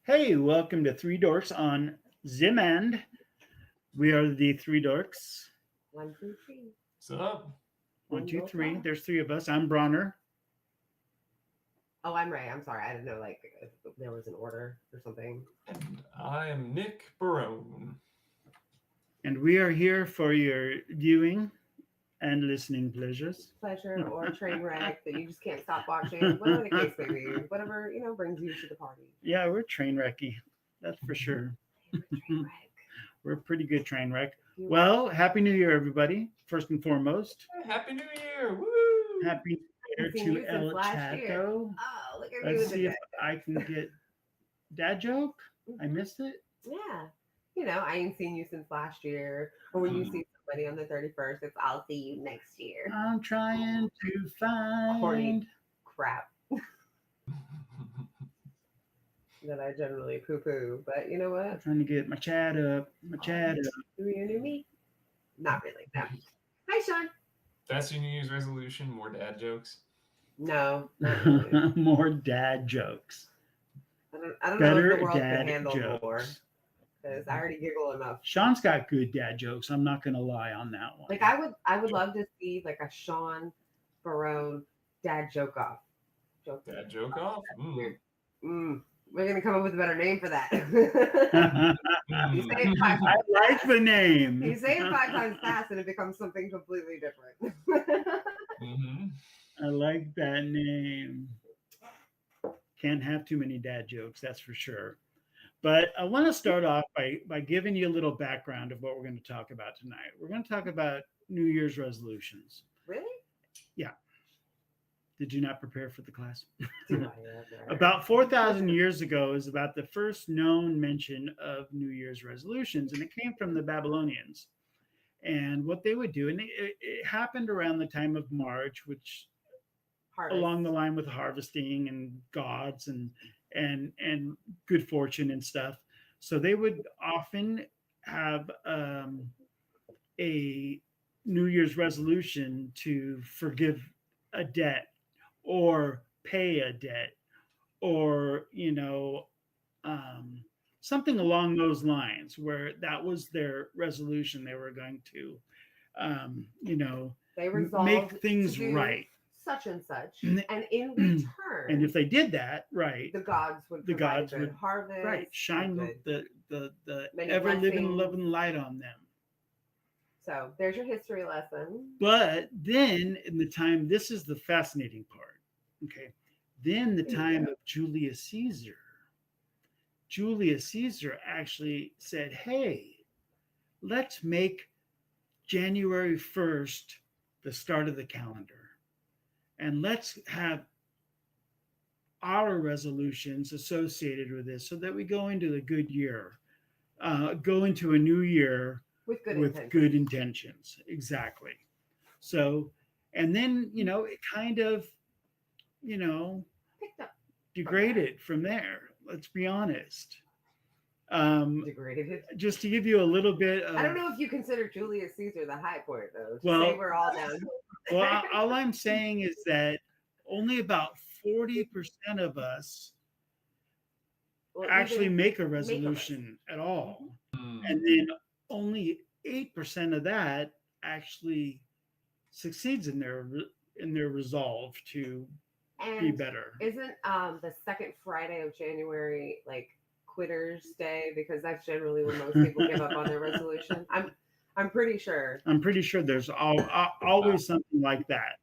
Hey, welcome to Three Dorks on Zimand. We are the Three Dorks. One, two, three. What's up? One, One, two, go, three. clap. There's three of us. I'm Bronner. Oh, I'm Ray. I'm sorry. I didn't know if there was an order or something. And I am Nick Barone. And we are here for your viewing and listening pleasures. Pleasure or train wreck that you just can't stop watching, whatever the case may be, whatever brings you to the party. Yeah, we're train wrecky. That's for sure. Train wreck. We're a pretty good train wreck. You Well, Happy New Year, everybody. First and foremost, Happy New Year! Woo! Happy New Year seen to you since El last year. Chato. Oh, look at me Let's with see the if I can get dad joke. I missed it. Yeah. I ain't seen you since last year. Or when you see somebody on the 31st, it's I'll see you next year. I'm trying to find. Corny crap that I generally poo poo. But you know what? I'm trying to get my chat up. My chat up. Do you know me? Not really. No. Hi, Sean. That's your New Year's resolution? More dad jokes? No, not really. More dad jokes. I don't know if Better the world dad can handle jokes. more because I already giggle enough. Sean's got good dad jokes. I'm not gonna lie on that one. Like I would love to see like a Sean Barone dad joke off. Joke. Dad joke off? We're gonna come up with a better name for that. You say it I 5 times. like the name. You say it 5 times fast, and it becomes something completely different. Mm-hmm. I like that name. Can't have too many dad jokes, that's for sure. But I want to start off by giving you a little background of what we're going to talk about tonight. We're going to talk about New Year's resolutions. Really? Did you not prepare for the class? Do I ever? About 4,000 years ago is about the first known mention of New Year's resolutions, and it came from the Babylonians. And what they would do, and it happened around the time of March, which Harvest. along the line with harvesting and gods and good fortune and stuff. So they would often have a New Year's resolution to forgive a debt or pay a debt or something along those lines where that was their resolution. They were going to They resolved make things to do right. such and such, And and in return, And if they did that right, the gods would the provide gods good would- harvest, right, shine good- the many ever living blessings. loving light on them. So there's your history lesson. But then in the time, this is the fascinating part. Okay. Then the time of Julius Caesar. Julius Caesar actually said, hey, let's make January 1st the start of the calendar. And let's have our resolutions associated with this so that we go into the good year, go into a new year With good with intentions. good intentions. Exactly. So, and then, it kind of, Picked up. degraded from there. Let's be honest. Degraded. Just to give you a little bit of. I don't know if you consider Julius Caesar the high point, though. To Well- say we're all down. Well, all I'm saying is that only about 40% of us Well, actually even- make a resolution at all. Mm. And then only 8% of that actually succeeds in their resolve to be and better. isn't the second Friday of January like Quitters Day, because that's generally when most people give up on their resolution. I'm pretty sure. I'm pretty sure there's always something like that.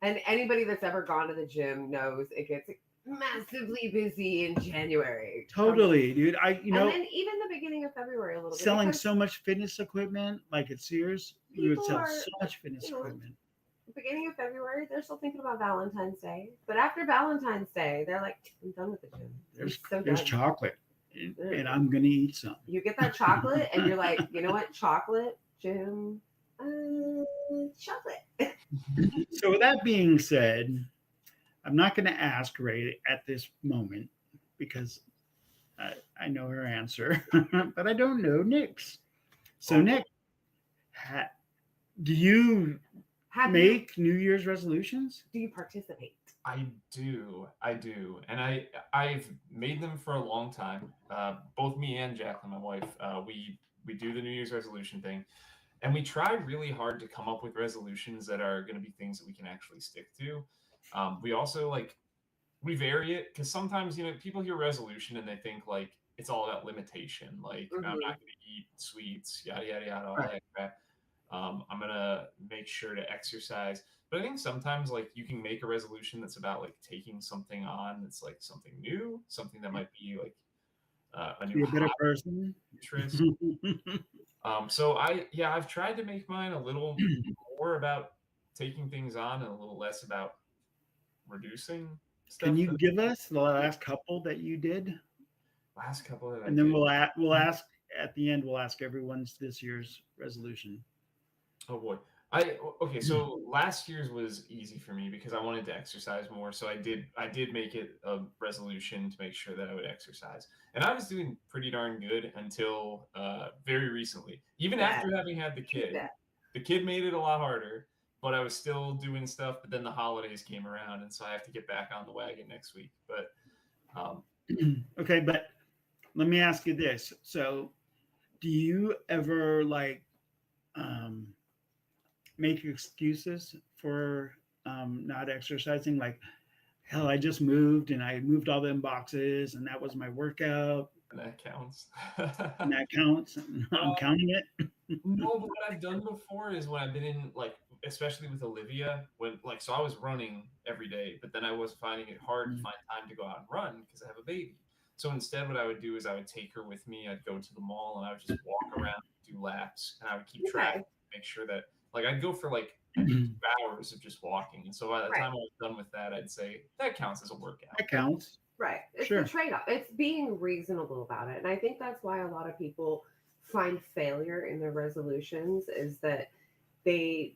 And anybody that's ever gone to the gym knows it gets massively busy in January. Totally, dude. And and then even the beginning of February a little bit. selling because so much fitness equipment, like at Sears, you would People sell are, so much fitness you know, equipment. beginning of February, they're still thinking about Valentine's Day. But after Valentine's Day, they're like, I'm done with the gym. There's so there's done. chocolate, and I'm gonna eat some. You get that chocolate, and you're like, you know what? Chocolate, gym, chocolate. So with that being said, I'm not going to ask Ray at this moment because I know her answer, but I don't know Nick's. So Nick, do you Have you, make New Year's resolutions? do you participate? I do, and I've made them for a long time. Both me and Jacqueline, my wife, we do the New Year's resolution thing, and we try really hard to come up with resolutions that are going to be things that we can actually stick to. We also like we vary it because sometimes people hear resolution and they think like it's all about limitation, like I'm Hmm. not going to eat sweets, yada yada yada, all Right. that crap. I'm gonna make sure to exercise. But I think sometimes like you can make a resolution that's about like taking something on that's like something new, something that might be like a To new be a better hobby person. interest. So I've tried to make mine a little more about taking things on and a little less about reducing Can stuff. you That give us the last couple that you did? last couple that I And then did. we'll ask at the end. We'll ask everyone's this year's resolution. Oh boy. Okay, so last year's was easy for me because I wanted to exercise more. So I did make it a resolution to make sure that I would exercise. And I was doing pretty darn good until very recently. Even Yeah, after having had the keep kid. that. The kid made it a lot harder, but I was still doing stuff, but then the holidays came around and so I have to get back on the wagon next week. But um Okay, but let me ask you this. So, do you ever like um, make excuses for not exercising? Like, hell, I just moved and I moved all them boxes and that was my workout and that counts. and that counts. I'm counting it. No, but what I've done before is when I've been in like, especially with Olivia, when like, so I was running every day, but then I was finding it hard to find time to go out and run because I have a baby. So instead, what I would do is I would take her with me. I'd go to the mall and I would just walk around, do laps, and I would keep track, Okay, make sure that like I'd go for like 2 hours of just walking. And so by the right, time I was done with that, I'd say that counts as a workout. That counts. right. It's the Sure. trade-off. It's being reasonable about it, and I think that's why a lot of people find failure in their resolutions is that they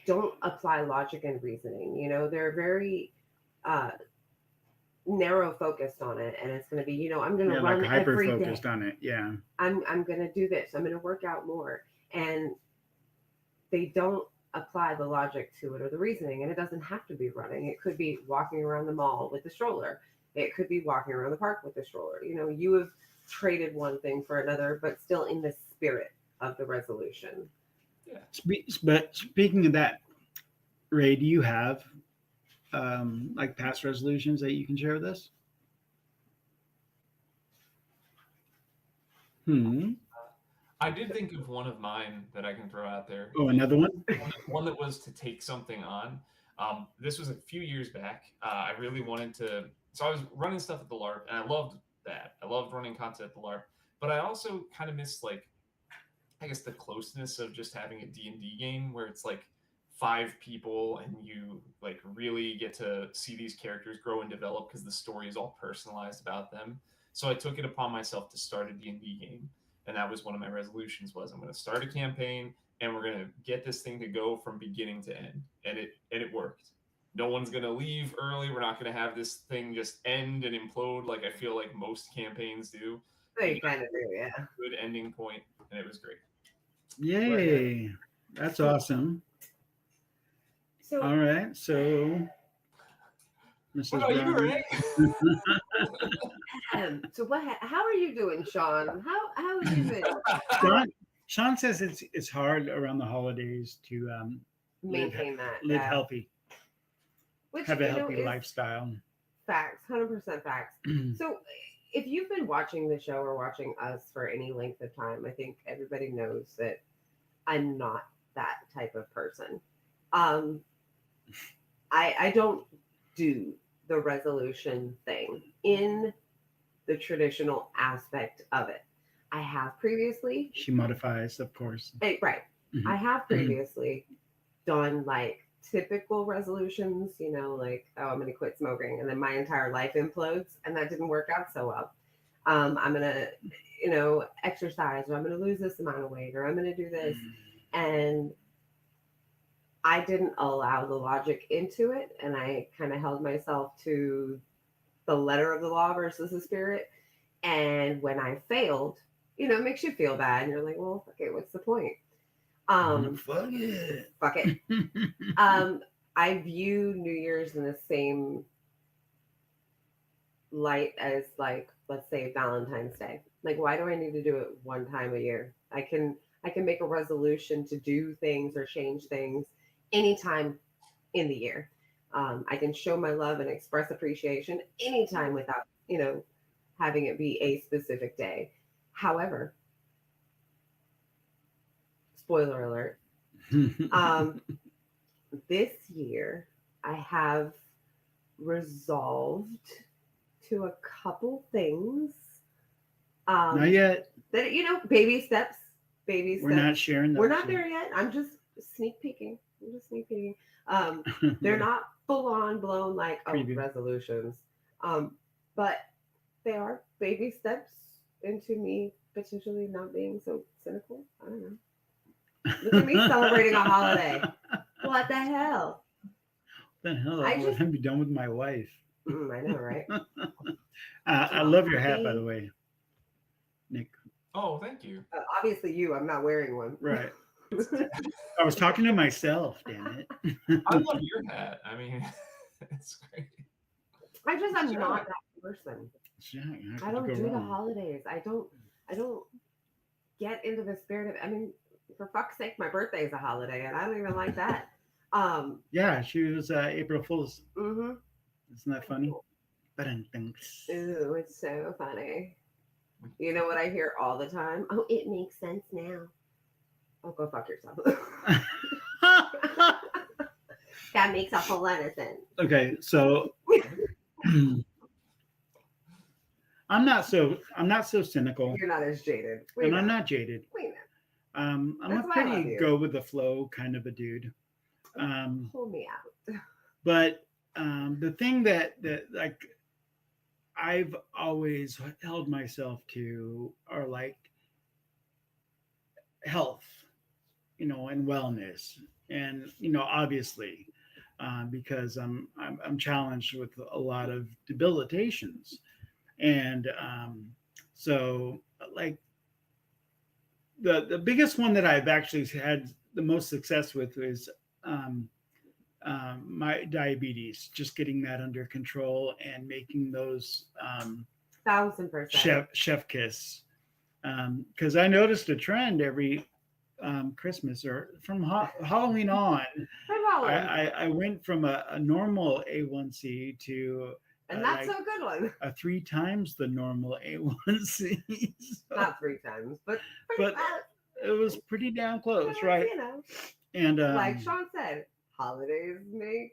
don't apply logic and reasoning. They're very uh, narrow focused on it, and it's going to be, I'm going to Yeah, like run hyper every focused day. on it. Yeah. I'm going to do this. I'm going to work out more, and they don't apply the logic to it or the reasoning. And it doesn't have to be running. It could be walking around the mall with the stroller. It could be walking around the park with the stroller. You have traded one thing for another, but still in the spirit of the resolution. Yeah. But speaking of that, Ray, do you have like past resolutions that you can share with us? Hmm. I did think of one of mine that I can throw out there. Oh, another one? One that was to take something on. This was a few years back. I really wanted to. So I was running stuff at the LARP, and I loved that. I loved running content at the LARP, but I also kind of missed like I guess the closeness of just having a D&D game where it's like 5 people and you like really get to see these characters grow and develop because the story is all personalized about them. So I took it upon myself to start a D&D game, and that was one of my resolutions was I'm going to start a campaign and we're going to get this thing to go from beginning to end. And it worked. No one's going to leave early. We're not going to have this thing just end and implode like I feel like most campaigns do. We They got kind of do, yeah. a good ending point and it was great. Yay. That's awesome. So All right. So, What Mrs. about you, Brown. Ray? so how are you doing, Sean? How have you been? Sean says it's hard around the holidays to Maintain that. live Yeah. healthy, Which have a healthy is lifestyle. facts, 100% facts. So if you've been watching the show or watching us for any length of time, I think everybody knows that I'm not that type of person. Um, I don't do the resolution thing in the traditional aspect of it. I have previously, She modifies, of course. right. Mhm. I have previously done like typical resolutions, like, oh, I'm going to quit smoking. And then my entire life implodes. And that didn't work out so well. I'm going to, exercise, or I'm going to lose this amount of weight, or I'm going to do this. And I didn't allow the logic into it. And I kind of held myself to the letter of the law versus the spirit. And when I failed, it makes you feel bad. And you're like, well, okay, what's the point? Fuck it. Fuck it. Um, I view New Year's in the same light as, like, let's say Valentine's Day. Like, why do I need to do it one time a year? I can make a resolution to do things or change things anytime in the year. I can show my love and express appreciation anytime without, having it be a specific day. However, spoiler alert, um, this year I have resolved to a couple things. Not yet. That, baby steps, baby steps. We're not sharing those. We're not there yet. I'm just sneak peeking. They're not full on blown like Preview. resolutions, but they are baby steps into me potentially not being so cynical. I don't know. Look at me celebrating a holiday. What the hell? What the hell? I I just- would be done with my wife. I know, right? I love your hat, by the way, Nick. Oh, thank you. Obviously, I'm not wearing one. Right. I was talking to myself. Damn it. I love your hat. I mean, it's great. I'm not that person. Yeah, I don't do the holidays. I don't get into the spirit of. I mean, for fuck's sake, my birthday is a holiday, and I don't even like that. Yeah, she was April Fool's. Mhm. Isn't that funny? But thanks. Ooh, it's so funny. You know what I hear all the time? Oh, it makes sense now. Oh, go fuck yourself. That makes a whole lot of sense. Okay, so I'm not so cynical, You're not as jaded. and I'm not jaded. Wait a I'm That's a why I love pretty you. go with the flow kind of a dude. Pull me out. But the thing that like I've always held myself to are like health, and wellness, and obviously, because I'm challenged with a lot of debilitations, and so like the biggest one that I've actually had the most success with is my diabetes, just getting that under control and making those 1000%. chef kiss. Because I noticed a trend every Christmas or from Halloween on. I went from a normal A1C to And that's a good one. a 3 times the normal A1C. So, Not 3 times, but it was pretty damn close, right? And like Sean said, holidays make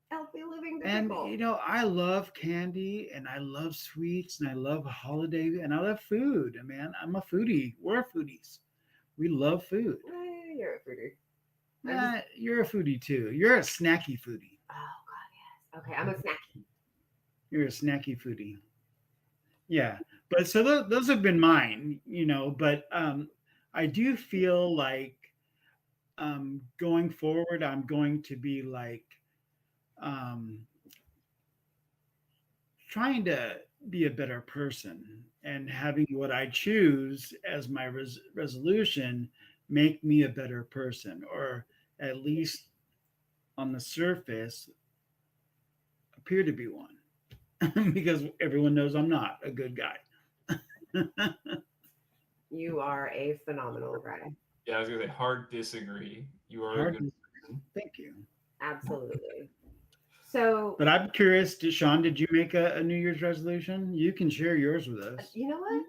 healthy living difficult. and I love candy and I love sweets and I love holiday and I love food. Man, I'm a foodie. We're foodies. We love food. You're a foodie. You're a foodie too. You're a snacky foodie. Oh God, yes. Okay, I'm a snacky. You're a snacky foodie. Yeah, but so those have been mine, But I do feel like going forward, I'm going to be like trying to be a better person and having what I choose as my resolution make me a better person, or at least on the surface appear to be one, because everyone knows I'm not a good guy. You are a phenomenal guy. Yeah, I was gonna say hard disagree. You are Hard a good to- person. Thank you. Absolutely. So, But I'm curious, Sean, did you make a New Year's resolution? You can share yours with us. you know what?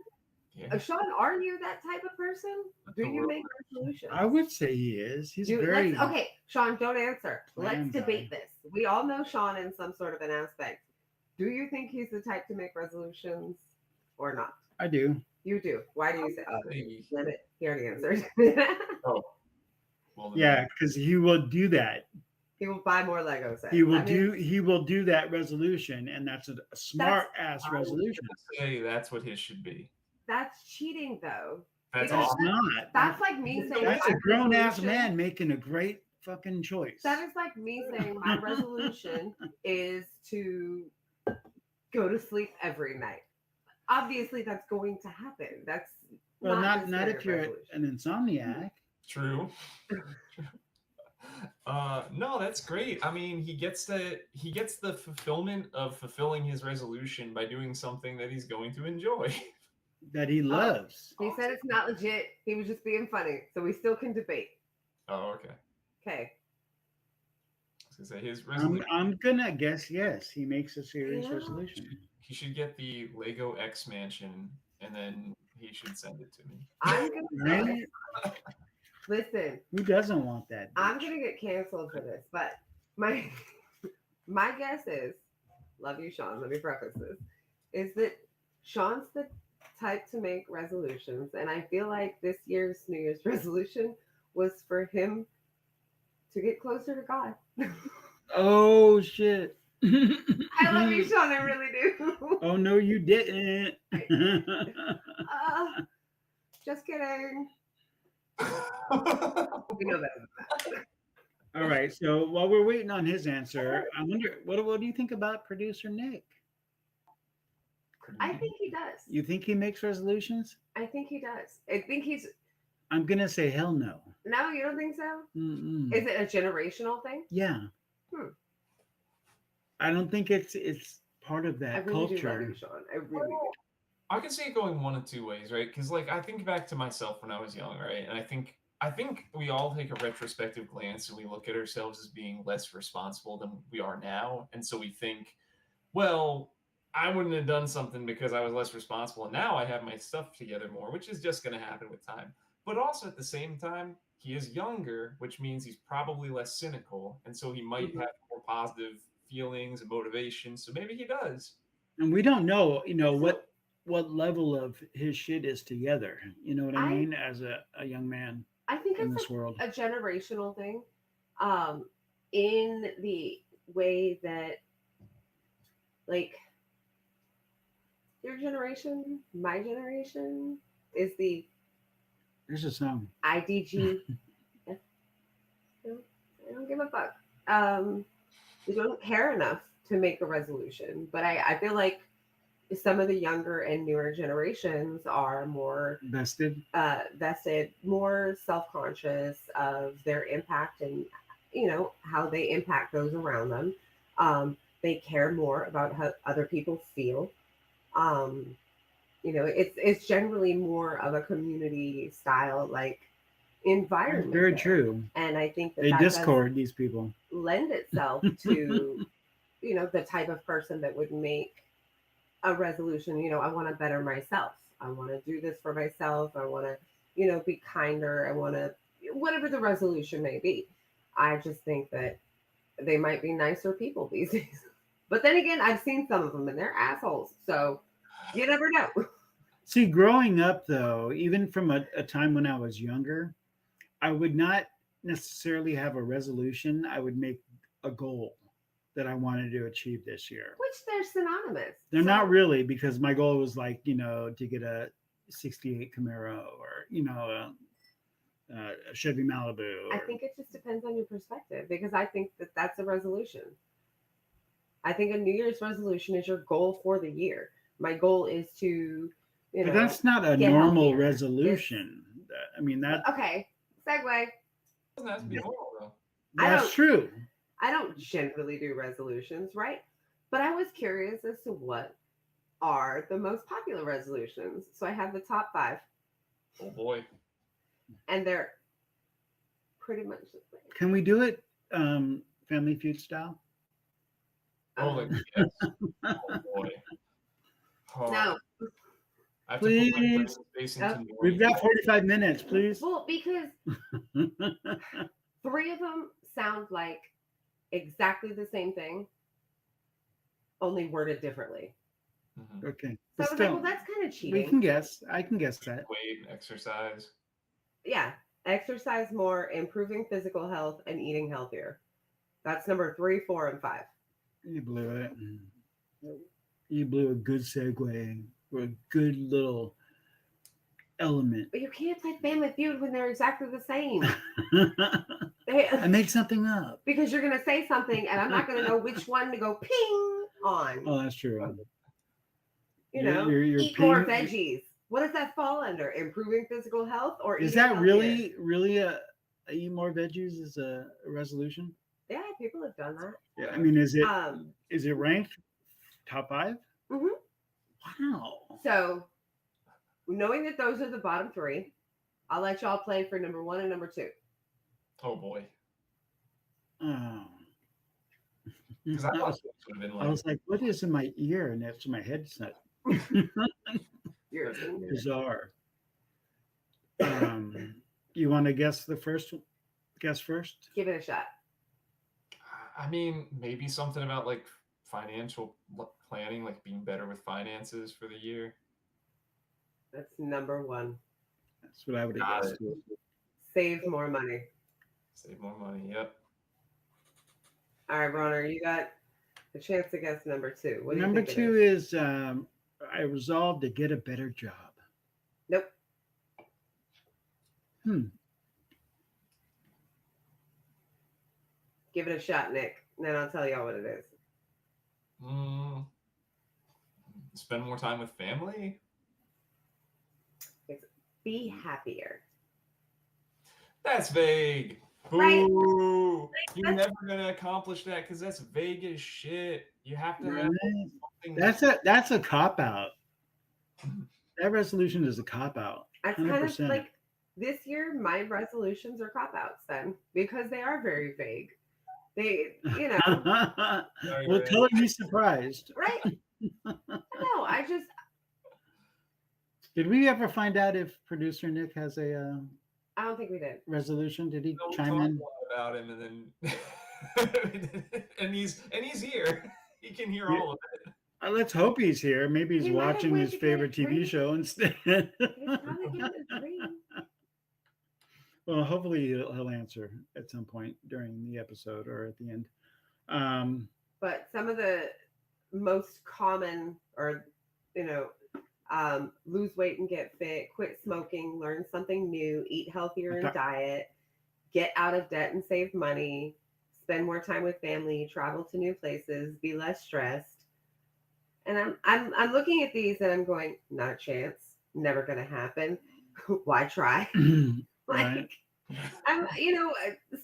Yeah. Sean, are you that type of person? Do you make resolutions? I would say he is. He's very Okay, Sean, don't answer. Plan Let's guy. debate this. We all know Sean in some sort of an aspect. Do you think he's the type to make resolutions or not? I do. You do. Why do you say? Oh, Maybe. limit. He already answered. Oh. Well, then Yeah, because he will do that. He will buy more Lego sets. He will do that resolution, and that's a smart ass I was resolution. gonna say that's what his should be. That's cheating, though. That's Because It's awesome. not. That's like me saying That's my a grown ass resolution- man making a great fucking choice. That is like me saying my resolution is to go to sleep every night. Obviously, that's going to happen. That's Well, not the if standard you're resolution. an insomniac. True. No, that's great. I mean, he gets the fulfillment of fulfilling his resolution by doing something that he's going to enjoy. That he Oh, loves. he said it's not legit. He was just being funny, so we still can debate. Oh, okay. Okay. I was gonna say his I'm resolution. I'm gonna guess yes. He makes a serious Yeah. resolution. He should get the Lego X Mansion, and then he should send it to me. I'm gonna Right? listen. Who doesn't want that? I'm bitch? gonna get canceled for this, but my my guess is, love you, Sean. Let me preface this, is that Sean's the type to make resolutions, and I feel like this year's New Year's resolution was for him to get closer to God. Oh shit. I love you, Sean. I really do. Oh no, you didn't. Uh, just kidding. We know that. All right. So while we're waiting on his answer, I wonder what do you think about producer Nick? I think he does. You think he makes resolutions? I think he does. I think he's. I'm gonna say hell no. No, you don't think so? Mm-mm. Is it a generational thing? Yeah. Hmm. I don't think it's part of I that really do love culture. you, Sean. I really do. I can see it going one of two ways, right? Because like I think back to myself when I was young, right? And I think we all take a retrospective glance and we look at ourselves as being less responsible than we are now. And so we think, well, I wouldn't have done something because I was less responsible. And now I have my stuff together more, which is just going to happen with time. But also at the same time, he is younger, which means he's probably less cynical. And so he might Mhm. have more positive feelings and motivation. So maybe he does. And we don't know, So what level of his shit is together. You know what I I mean? As a young man I think in it's this world. a generational thing, um, in the way that like your generation, my generation, is the There's a song. IDG. I don't give a fuck. We don't care enough to make a resolution, but I feel like some of the younger and newer generations are more Vested. vested, more self-conscious of their impact and how they impact those around them. They care more about how other people feel. Um, it's generally more of a community style like That's environment very there, true. and I think that They that does discord these people. lend itself to the type of person that would make a resolution. I want to better myself. I want to do this for myself. I want to be kinder. I want to, whatever the resolution may be. I just think that they might be nicer people these days. But then again, I've seen some of them and they're assholes, so you never know. See, growing up though, even from a time when I was younger, I would not necessarily have a resolution. I would make a goal that I wanted to achieve this year. Which they're synonymous. They're So not really, because my goal was like, to get a 68 Camaro or, a Chevy Malibu. I Or, think it just depends on your perspective, because I think that that's a resolution. I think a New Year's resolution is your goal for the year. My goal is to, but that's not a get normal healthier. resolution. I mean, Okay, segue. It doesn't have to be normal though. I that's don't- true. I don't generally do resolutions, right? But I was curious as to what are the most popular resolutions. So I have the top 5, Oh boy. and they're pretty much the same. Can we do it Family Feud style? Oh, like yes. Oh boy. Oh, No, I have to put my brain Please. space Yep. into We've got 45 minutes, please. well, because 3 of them sound like exactly the same thing, only worded differently. Mhm. Okay. So I But was like, still, well, that's kind of we cheating. can guess. I can guess that. Weight, exercise. Yeah, exercise more, improving physical health, and eating healthier. That's number 3, 4, and 5. You blew it. You blew a good segue or a good little element. But you can't play Family Feud when they're exactly the same. I make something up. Because you're going to say something and I'm not going to know which one to go ping on. Oh, that's true. Eat more veggies. What does that fall under? Improving physical health or Is eating that healthier? really eat more veggies as a resolution? Yeah, people have done that. Yeah, I mean, Um, is it ranked top 5? mhm. Wow. So knowing that those are the bottom three, I'll let y'all play for number one and number two. Oh boy, Oh. because I I thought was, this would have been I like was like, what is in my ear? And that's my headset. You're a senior. Bizarre. Um, you want to guess the first? Guess first. Give it a shot. I mean, maybe something about like financial planning, like being better with finances for the year. That's number one. That's what I would have Got guessed. it. Save more money. Save more money. Yep. All right, Bronner, you got a chance to guess number two. What do you Number think it two is? is I resolved to get a better job. Nope. Hmm. Give it a shot, Nick. And then I'll tell y'all what it is. Mm, spend more time with family. It's be happier. That's vague. Right. Boo! You're That's- never gonna accomplish that because that's vague as shit. You have to have Right. something. That's a cop out. That resolution is a cop out. That's kind of 100%. like this year, my resolutions are cop outs then because they are very vague. They, you know, Well, totally surprised. right? No, I just, Did we ever find out if producer Nick has a I don't think we did. resolution? Did he Don't chime talk in? a lot about him, and then and he's here. He can hear Yeah. all of it. Let's hope he's here. Maybe he's He might have watching went his to get a favorite TV drink. show instead. He's probably getting a dream. Well, hopefully he'll answer at some point during the episode or at the end. But some of the most common or, you know, lose weight and get fit, quit smoking, learn something new, eat healthier and diet, get out of debt and save money, spend more time with family, travel to new places, be less stressed. And I'm looking at these and I'm going, not a chance, never gonna happen. Why try? Right. I'm,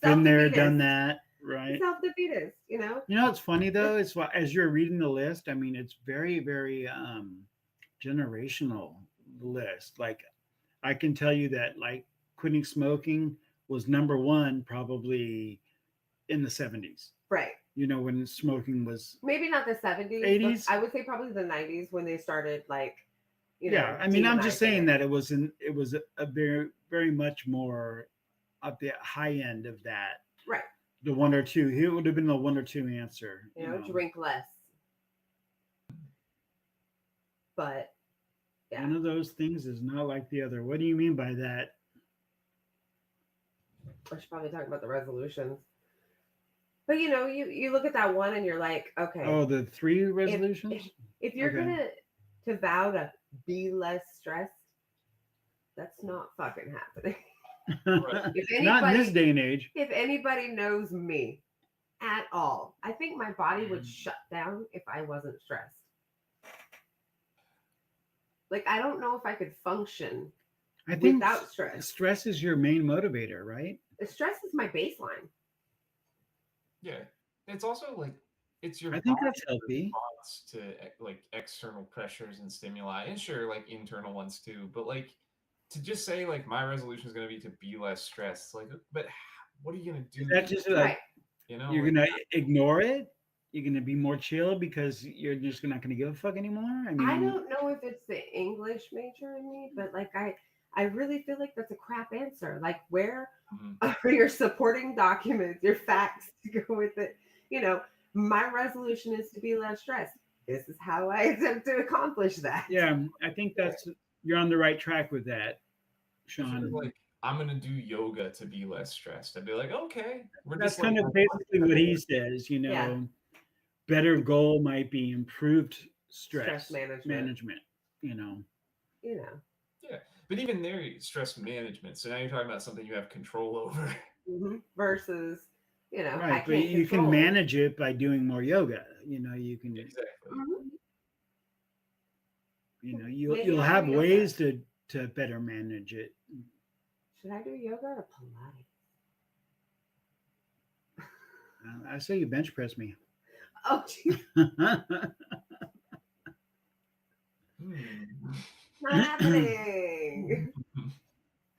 Been there, done that. Right. Self-defeatist, You know what's funny though is as you're reading the list, I mean it's very, very generational list. Like I can tell you that like quitting smoking was number one probably in the 70s. Right. When smoking was maybe not the 70s, 80s. I would say probably the 90s when they started like, yeah. I mean, I'm just saying that it was a very, very much more at the high end of that. Right. The one or two. It would have been the one or two answer. Drink less. But yeah. One of those things is not like the other. What do you mean by that? I should probably talk about the resolutions. But you look at that one and you're like, okay. Oh, the 3 resolutions? If you're to vow to be less stressed, that's not fucking happening. Not in this day and age. If anybody knows me at all, I think my body would shut down if I wasn't stressed. Like, I don't know if I could function without stress. Stress is your main motivator, right? Stress is my baseline. Yeah. It's also like, it's your I think that's healthy. response to like external pressures and stimuli, and sure, like internal ones too. But like to just say like my resolution is going to be to be less stressed, like, but what are you going to do? Is that just like, you're like, going to ignore it? You're going to be more chill because you're just not going to give a fuck anymore? I mean, I don't know if it's the English major in me, but like I really feel like that's a crap answer. Like, where are your supporting documents, your facts to go with it? My resolution is to be less stressed. This is how I attempt to accomplish that. Yeah, I think you're on the right track with that, Sean. Like, I'm gonna do yoga to be less stressed. I'd be like, okay, that's kind of basically what he says. Better goal might be improved stress management. Yeah, but even there, stress management. So now you're talking about something you have control over. Versus, right? But you can manage it by doing more yoga. You can exactly. You'll have ways to better manage it. Should I do yoga or Pilates? I say you bench press me. Oh, geez, Hmm. not happening.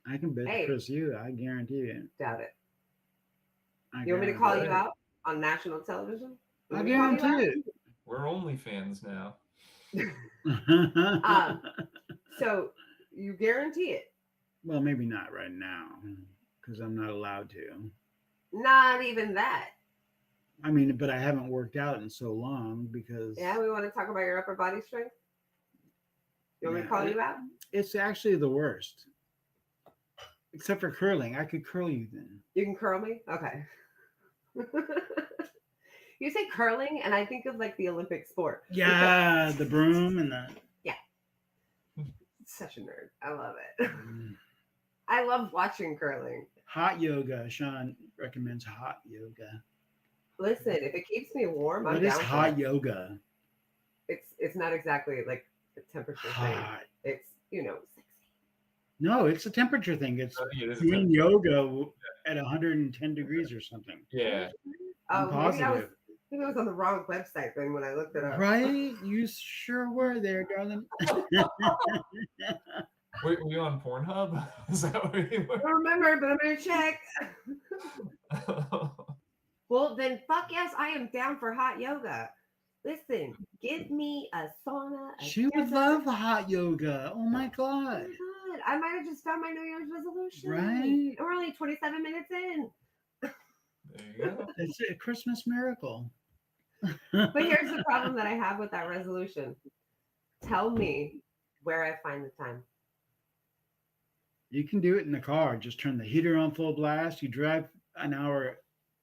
I can bench Hey, press you. I guarantee it. doubt it. I You want me to guarantee call you Right. out on national television? You I want me to call you guarantee it. We're only fans now. out? So you guarantee it? Well, maybe not right now because I'm not allowed to. Not even that. I mean, but I haven't worked out in so long because Yeah, we want to talk about your upper body strength. You want me to call you out? it's actually the worst. Except for curling. I could curl you then. You can curl me? Okay. You say curling, and I think of like the Olympic sport. Yeah, the broom and the. Yeah. Such a nerd. I love it. I love watching curling. Hot yoga. Sean recommends hot yoga. Listen, if it keeps me warm, I'm What is down for hot it. yoga? It's not exactly like a temperature thing. Hot. It's sexy. No, it's a temperature thing. It's It is a doing temperature. yoga at 110 degrees or something. Yeah. I'm Oh, maybe positive. maybe I was on the wrong website then when I looked it up. Right? You sure were there, darling. Wait, were you on Pornhub? Is that where you I don't remember, but I'm gonna check. were? Well, then fuck yes, I am down for hot yoga. Listen, give me a sauna. She would desert. love hot yoga. Oh my Oh god. my God, I might have just found my New Year's resolution. Right? And we're only 27 minutes in. There you go. It's a Christmas miracle. But here's the problem that I have with that resolution. Tell me where I find the time. You can do it in the car. Just turn the heater on full blast. You drive an hour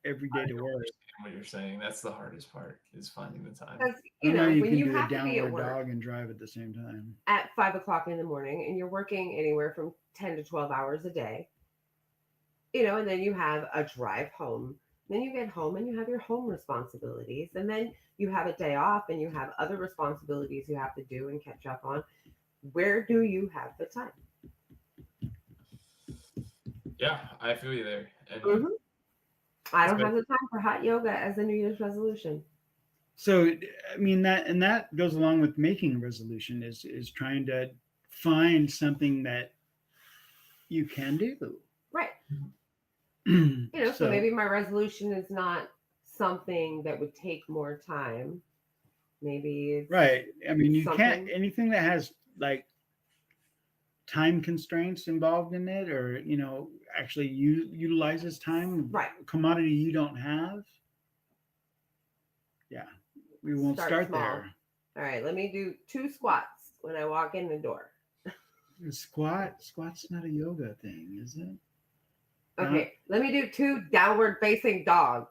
every day to work. Understand what you're saying. That's the hardest part is finding the time. Because I know you when can you do a have to be at downward work dog and drive at the same time. at 5 o'clock in the morning and you're working anywhere from 10 to 12 hours a day, and then you have a drive home. Then you get home and you have your home responsibilities. And then you have a day off and you have other responsibilities you have to do and catch up on. Where do you have the time? Yeah, I feel you there. And Mhm. I don't have the time for hot yoga as a New Year's resolution. So I mean that goes along with making a resolution is trying to find something that you can do. Right. So So maybe my resolution is not something that would take more time. Maybe it's right. I mean you can't something. anything that has like time constraints involved in it or actually utilizes time Right. commodity you don't have. Yeah. We won't start small. there. All right, let me do 2 squats when I walk in the door. Squat's not a yoga thing, is it? Okay, let me do 2 downward facing dog.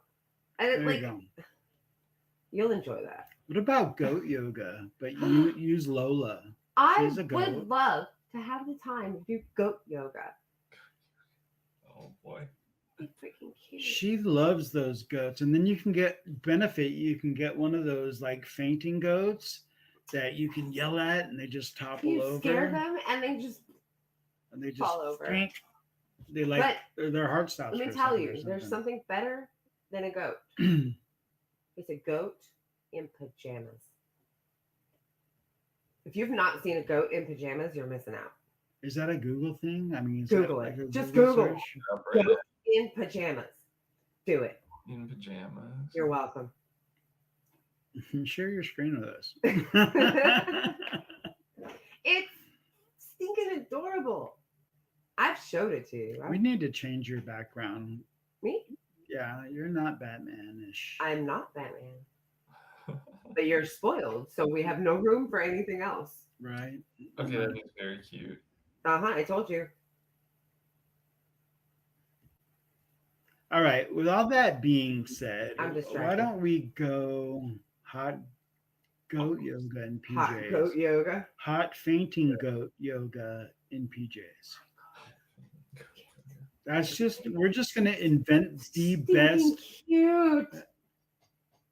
And There you go. You'll enjoy that. What about goat yoga? But you use Lola. I She's a goat. would love to have the time to do goat yoga. oh boy. It's freaking cute. She loves those goats. And then you can get benefit. You can get one of those like fainting goats that you can yell at and they just topple You over. scare them and they just fall over. Faint. They like their heart stops. Let me for a tell second you, or there's something better than a goat. something. It's a goat in pajamas. If you've not seen a goat in pajamas, you're missing out. Is that a Google thing? I mean, is Google that it. like a Just Google Google. search? Goat in pajamas. Do it. In pajamas. You're welcome. Share your screen with us. It's stinking adorable. I've showed it to you. We need to change your background. Me? Yeah, you're not Batman-ish. I'm not Batman. But you're spoiled, so we have no room for anything else. Right? Okay, that is very cute. I told you. All right. With all that being said, I'm why distracted. don't we go hot goat yoga in PJs? Hot goat yoga. Hot fainting goat yoga in PJs. We're just gonna invent the Stinking best. cute.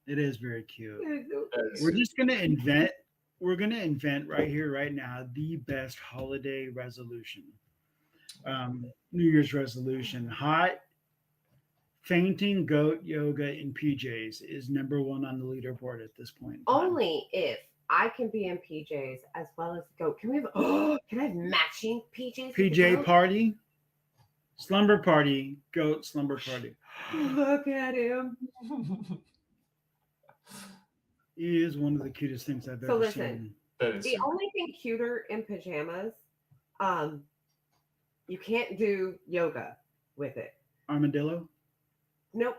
It is very cute. It's so We're just gonna invent. We're gonna invent right here, right now, the best holiday resolution. New Year's resolution: hot Fainting goat yoga in PJs is number one on the leaderboard at this point in time. Only if I can be in PJs as well as the goat. Can we have? Oh, can I have matching PJs? with the PJ goat? party, slumber party, goat slumber party. Look at him. He is one of the cutest things I've So ever listen, seen. That is the super. only thing cuter in pajamas, you can't do yoga with it. Armadillo. Nope.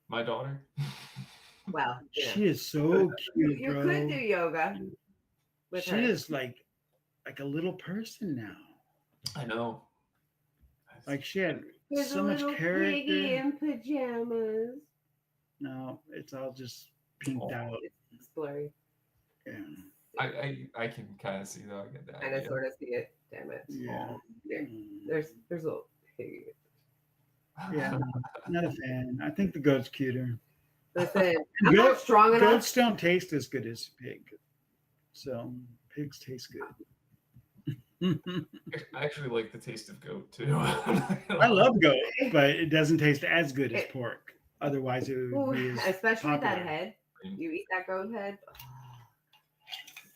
My daughter. Well, you know, She is so cute, you bro. could do yoga with She her. is like a little person now. I know. Like she had There's so a much little piggy character. in pajamas. No, it's all just pinked Oh. out. It's blurry. Yeah. I can kind of see though. I get that. And I sort of see it. Damn it. Yeah. There. Mm. There's a little piggy. Yeah, not a fan. I think the goat's cuter. Listen, I'm not Goat- strong enough. Goats don't taste as good as pig, so pigs taste good. I actually like the taste of goat too. I love goat, but it doesn't taste as good as pork. Otherwise, it would Ooh, be as especially popular. that head. You eat that goat head.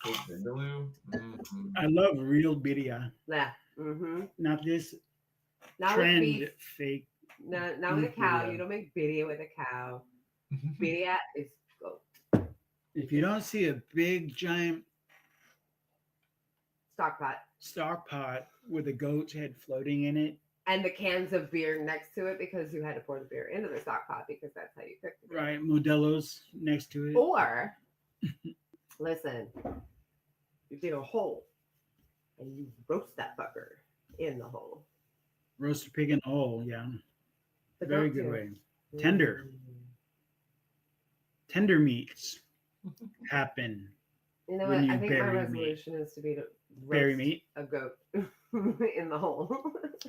Goat vindaloo. Mhm. I love real birria, Yeah. Mm-hmm. not this Not with trend beef. fake. Not with a beef cow. birria. You don't make birria with a cow. Birria is goat. If you don't see a big giant Stock pot. stock pot with a goat's head floating in it, And the cans of beer next to it because you had to pour the beer into the stock pot because that's how you cook the beer. right? Modelo's next to it. Or, listen, you dig a hole and you roast that fucker in the hole. Roasted pig in a hole, yeah. The Very goat good too. way. Tender. Tender meats happen. You know When what? you I think my bury meat. resolution is to be to Bury roast meat. a goat in the hole.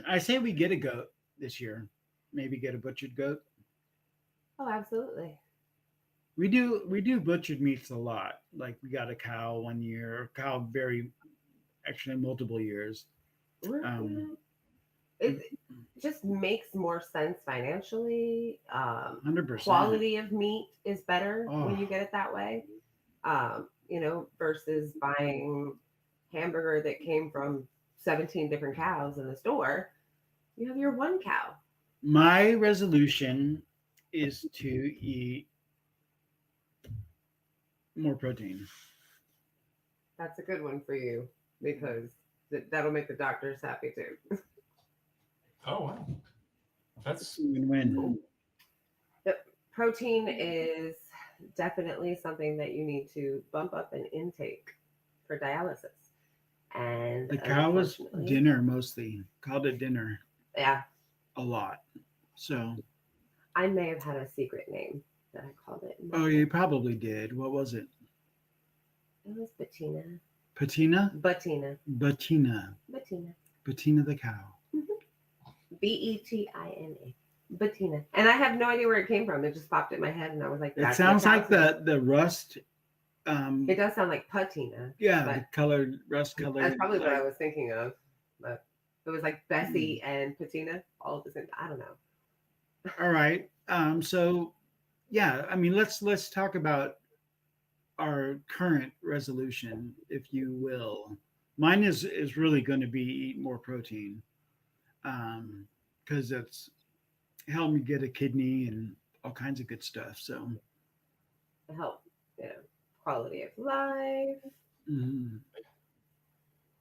I say we get a goat this year. Maybe get a butchered goat. Oh, absolutely. We do butchered meats a lot. Like we got a cow one year, cow actually multiple years. It just makes more sense financially. 100%. Quality of meat is better Oh. when you get it that way. Versus buying hamburger that came from 17 different cows in the store. You have your one cow. My resolution is to eat more protein. That's a good one for you because that'll make the doctors happy too. Oh wow, that's Win-win. Protein is definitely something that you need to bump up an intake for dialysis. And The cow was unfortunately- dinner mostly. Called it dinner Yeah, a lot. So, I may have had a secret name that I called it. oh, you probably did. What was it? It was Bettina. Patina? Bettina. Bettina. Bettina. Bettina the cow. Betina. Bettina. And I have no idea where it came from. It just popped in my head, and I was like, It "That's sounds what like cows the rust. do." It does sound like patina. Yeah, but the colored rust color. That's probably what like- I was thinking of. But it was like Bessie and Patina all at the same time. I don't know. All right. So yeah, I mean let's talk about our current resolution, if you will. Mine is really going to be eat more protein. Because it's helped me get a kidney and all kinds of good stuff. So To help, quality of life. mhm.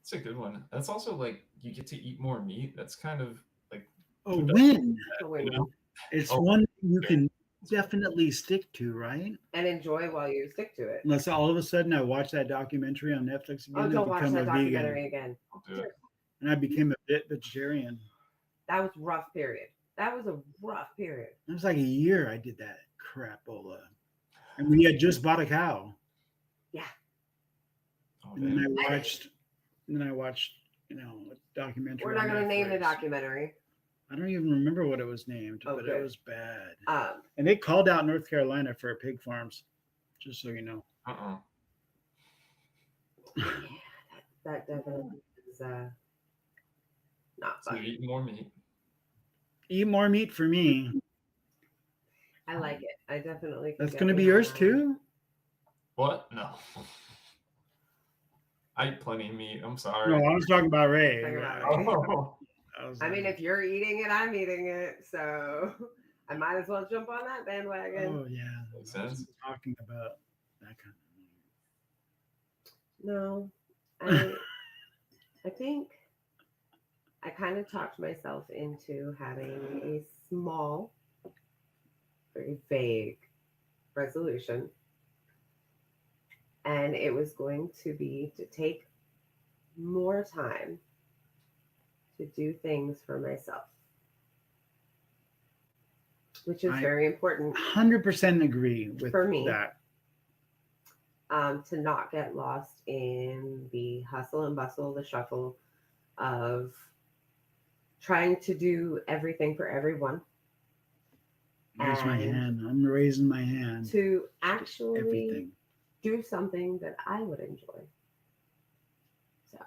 It's a good one. That's also like you get to eat more meat. That's kind of like Oh, Who doesn't? win. So wait, know? It's Oh, one you can definitely stick to, right? and enjoy while you stick to it. Unless all of a sudden I watch that documentary on Netflix again Oh, and don't watch become that a documentary vegan. again. I'll do it. And I became a bit vegetarian. That was rough period. That was a rough period. It was like a year I did that crapola. And we had just bought a cow. Oh, And then damn. I watched a documentary. We're not on going to name the Netflix. documentary. I don't even remember what it was named, Oh, but good. it was bad. Um, And they called out North Carolina for pig farms, just so you know. Uh-uh. that definitely is not So fun. you eat more meat. Eat more meat for me. I like it. I definitely can That's get going to be behind yours that one. too? What? No. I eat plenty of meat. I'm No, sorry. I was talking about Ray. Talking about Yeah, Ray. Oh, I was I mean, like, if you're eating it, I'm eating it. So I might as well jump on that bandwagon. oh yeah, makes I wasn't sense. talking about that kind No, of meat. I think I kind of talked myself into having a small, very vague resolution, and it was going to be to take more time to do things for myself, which is I very important 100% agree with for me. that. To not get lost in the hustle and bustle, the shuffle of trying to do everything for everyone, Raise my and hand. I'm raising my hand. to actually Everything. do something that I would enjoy. So,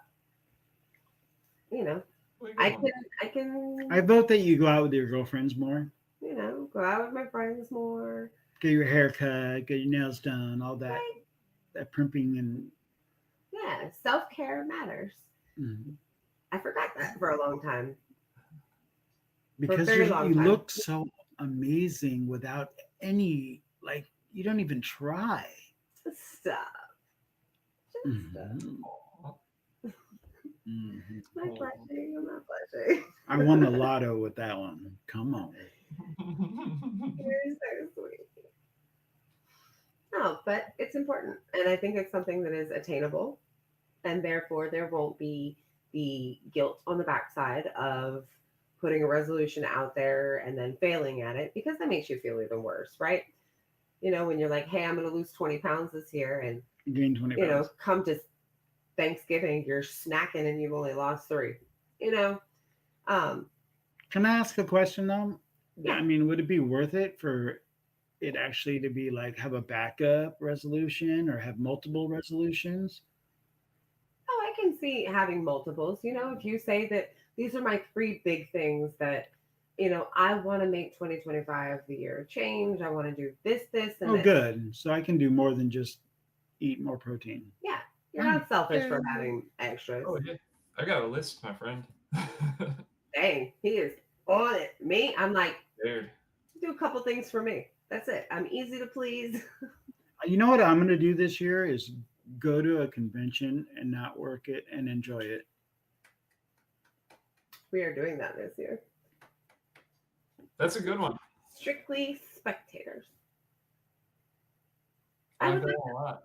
you know, Really good I one. can, I can, I vote that you go out with your girlfriends more. go out with my friends more. Get your hair cut, get your nails done, all that, Right? that primping and Yeah, self care matters. mhm. I forgot that for a long time, for a Because very long you time. look so amazing without any like you don't even try. Just stop. Just stop. Mhm. Aw. Mhm. I'm not blushing. I'm not blushing. I won the lotto with that one. Come on. You're so sweet. No, but it's important. And I think it's something that is attainable. And therefore, there won't be the guilt on the backside of putting a resolution out there and then failing at it because that makes you feel even worse, right? When you're like, hey, I'm going to lose 20 pounds this year. And, Gain 20 pounds. come to Thanksgiving, you're snacking and you've only lost 3. You know, um, Can I ask a question though? yeah. I mean, would it be worth it for it actually to be like have a backup resolution or have multiple resolutions? Oh, I can see having multiples. If you say that these are my 3 big things that, I want to make 2025 the year of change. I want to do this, and Oh, this. good. So I can do more than just eat more protein. Yeah, you're Right. not selfish Yeah. for having extras. Oh yeah, I got a list, my friend. Dang, he is on it. Me, I'm like, Dude, do a couple things for me. That's it. I'm easy to please. You know what I'm going to do this year is go to a convention and not work it and enjoy it. We are doing that this year. that's a good one. Strictly spectators. I I like would that like one a lot.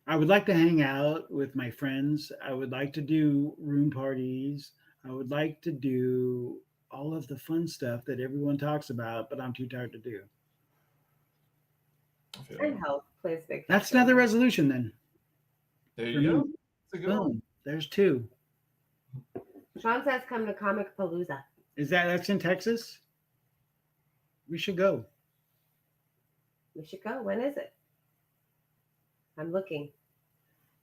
I would like to hang out with my friends. I would like to do room parties. I would like to do all of the fun stuff that everyone talks about, but I'm too tired to do. I feel and you. health plays a big That's factor. another resolution then There for you me. go. It's a good one. Boom. There's 2. Sean says come to Comic Palooza. That's in Texas? We should go. We should go. When is it? I'm looking.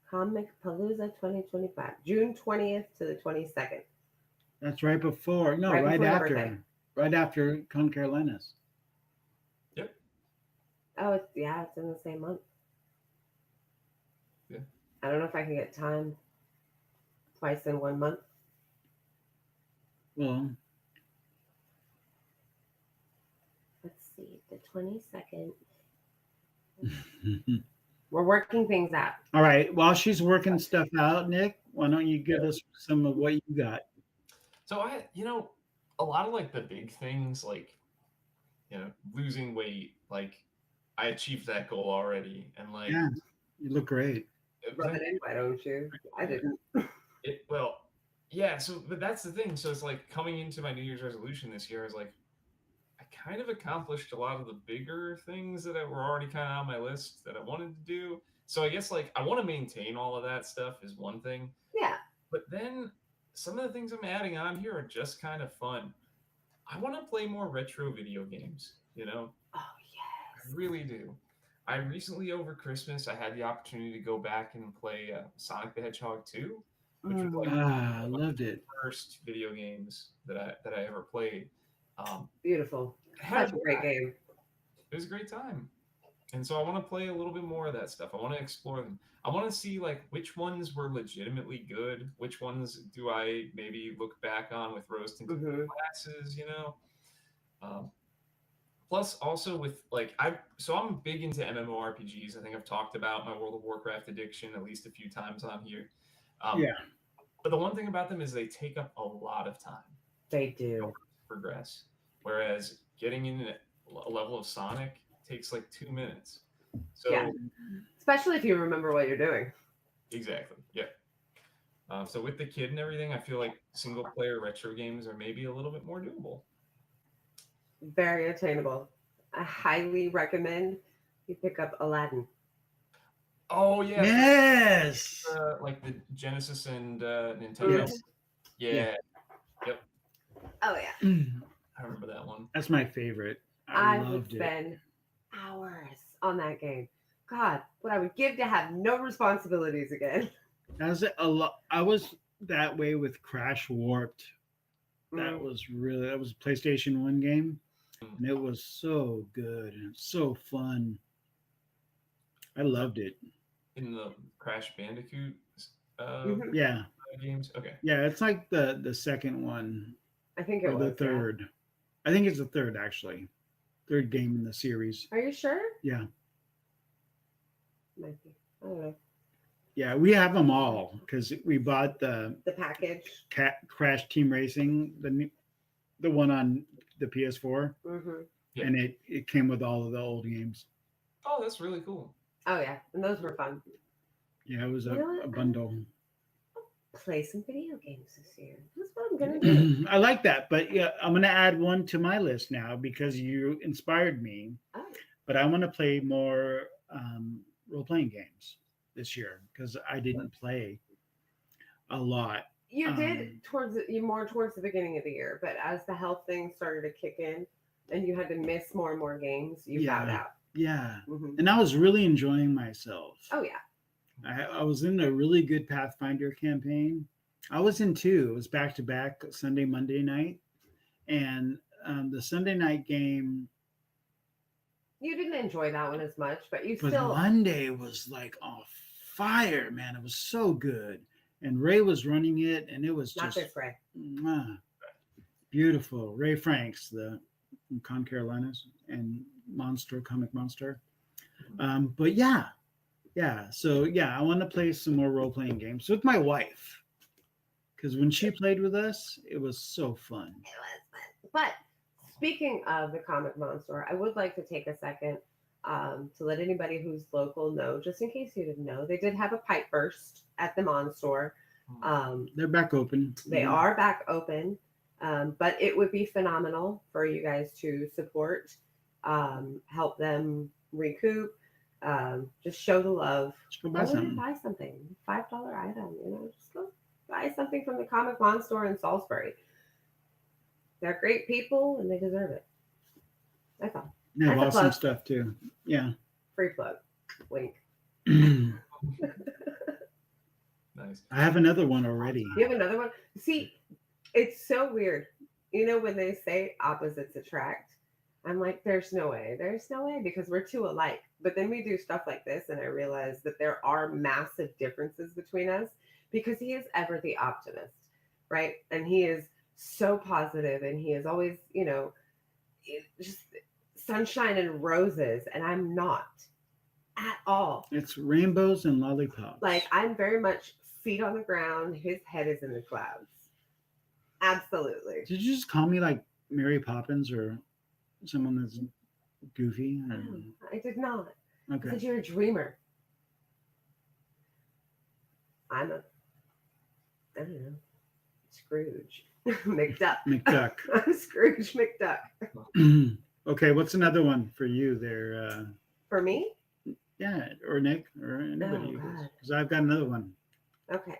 Comic Palooza 2025, June 20th to the 22nd. That's right before. No, Right right before your after. birthday. Right after Con Carolinas. Yep. Oh, it's in the same month. Yeah. I don't know if I can get time twice in 1 month. Well, Let's see, the 22nd. We're working things out. all right. While she's working stuff out, Nick, why don't you give us some of what you got? So a lot of like the big things, like losing weight, like I achieved that goal already, and like Yeah, you look great. Rub it in, why don't you? I didn't. well, yeah. So, but that's the thing. So it's like coming into my New Year's resolution this year, I was like, I kind of accomplished a lot of the bigger things that were already kind of on my list that I wanted to do. So I guess like I want to maintain all of that stuff is one thing, Yeah. but then some of the things I'm adding on here are just kind of fun. I want to play more retro video games. Oh, I yes. really do. I recently over Christmas I had the opportunity to go back and play Sonic the Hedgehog 2. which was like Ah, I one of loved the it. first video games that I ever played. Beautiful. I had a Such a great blast. game. It was a great time. And so I want to play a little bit more of that stuff. I want to explore them. I want to see like which ones were legitimately good, which ones do I maybe look back on with rose-tinted Hmm. glasses, you know. Um, Plus, also with like I'm big into MMORPGs. I think I've talked about my World of Warcraft addiction at least a few times on here. Um, Yeah. but the one thing about them is they take up a lot of time They in order do. to progress, whereas getting in a level of Sonic takes like 2 minutes. Yeah. So Especially if you remember what you're doing. exactly, yeah. So with the kid and everything, I feel like single player retro games are maybe a little bit more doable. Very attainable. I highly recommend you pick up Aladdin. Oh yeah, Yes. like the Genesis and Nintendo. Mhm. Yes. Yeah. Yeah, yep, Oh yeah. I remember that one. That's my favorite. I I would loved it. spend hours on that game. God, what I would give to have no responsibilities again. That was a lot. I was that way with Crash Warped. Mm. That was a PlayStation 1 game, Mm. and it was so good and so fun. I Was that loved it. in the Crash Bandicoot uh, Hmm. Yeah. games? Okay. Yeah, it's like the second one I think it or the was, yeah. third. I think it's the third actually. Third game in the series. Are you sure? Yeah. Might be. I don't know. Yeah, we have them all because we bought the The package. Crash Team Racing, the one on the PS4, Hmm. Yeah. and it came with all of the old games. Oh, that's really cool. Oh yeah, and those were fun. Yeah, it was You know a what? bundle. Play some video games this year. That's what I'm gonna do. I like that, but yeah, I'm gonna add one to my list now because you inspired me. Oh, But I want to play more role playing games this year because I didn't play a lot. you did Um, you more towards the beginning of the year, but as the health thing started to kick in, and you had to miss more and more games, you bowed yeah, out. yeah, Hmm. and I was really enjoying myself. Oh yeah. I was in a really good Pathfinder campaign. I was in two. It was back to back Sunday, Monday night, and the Sunday night game. You didn't enjoy that one as much, but you But still Monday was like on fire, man. It was so good, and Ray was running it, and it was not just this way. mwah, beautiful. Ray Franks, the from Con Carolinas, and Monster Comic Monster. But yeah, yeah. So yeah, I want to play some more role playing games with my wife because when she played with us, it was so fun. It was fun. But speaking of the comic monster, I would like to take a second to let anybody who's local know, just in case you didn't know, they did have a pipe burst at the Mon store. They're back open. They are back open, but it would be phenomenal for you guys to support, help them recoup, just show the love. Just go Go buy in and something. buy something, $5 item. Just go buy something from the Comic Mon store in Salisbury. They're great people and they deserve it. That's all. They have That's a awesome plug. stuff too. Yeah. Free plug. Wink. Nice. I have another one already. You have another one? See, it's so weird. When they say opposites attract, I'm like, there's no way. There's no way because we're too alike. But then we do stuff like this, and I realize that there are massive differences between us because he is ever the optimist, right? And he is so positive, and he is always, just sunshine and roses, and I'm not at all. It's rainbows and lollipops. Like, I'm very much feet on the ground. His head is in the clouds. Absolutely. Did you just call me like Mary Poppins or someone that's goofy? I did not. I Okay. said you're a dreamer. I'm a, I don't know, Scrooge McDuck. McDuck. I'm Scrooge McDuck. Okay, what's another one for you there? For me? Yeah, or Nick or anybody. Oh, God. Because I've got another one. Okay.